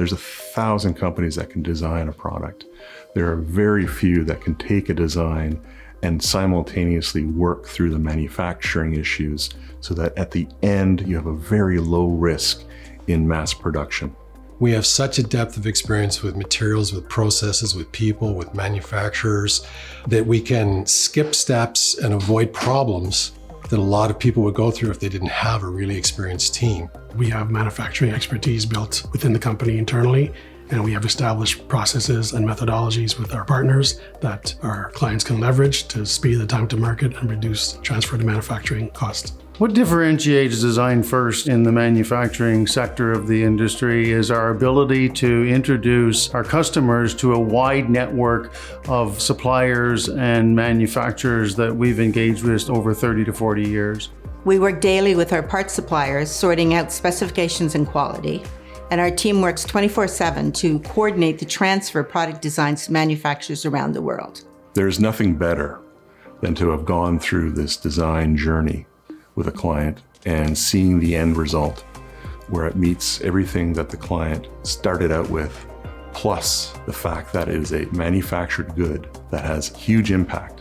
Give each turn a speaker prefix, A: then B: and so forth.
A: There's 1,000 companies that can design a product. There are very few that can take a design and simultaneously work through the manufacturing issues so that at the end you have a very low risk in mass production.
B: We have such a depth of experience with materials, with processes, with people, with manufacturers, that we can skip steps and avoid problems that a lot of people would go through if they didn't have a really experienced team.
C: We have manufacturing expertise built within the company internally, and we have established processes and methodologies with our partners that our clients can leverage to speed the time to market and reduce transfer to manufacturing costs.
D: What differentiates Design First in the manufacturing sector of the industry is our ability to introduce our customers to a wide network of suppliers and manufacturers that we've engaged with over 30 to 40 years.
E: We work daily with our parts suppliers, sorting out specifications and quality, and our team works 24/7 to coordinate the transfer of product designs to manufacturers around the world.
A: There's nothing better than to have gone through this design journey with a client and seeing the end result where it meets everything that the client started out with, plus the fact that it is a manufactured good that has huge impact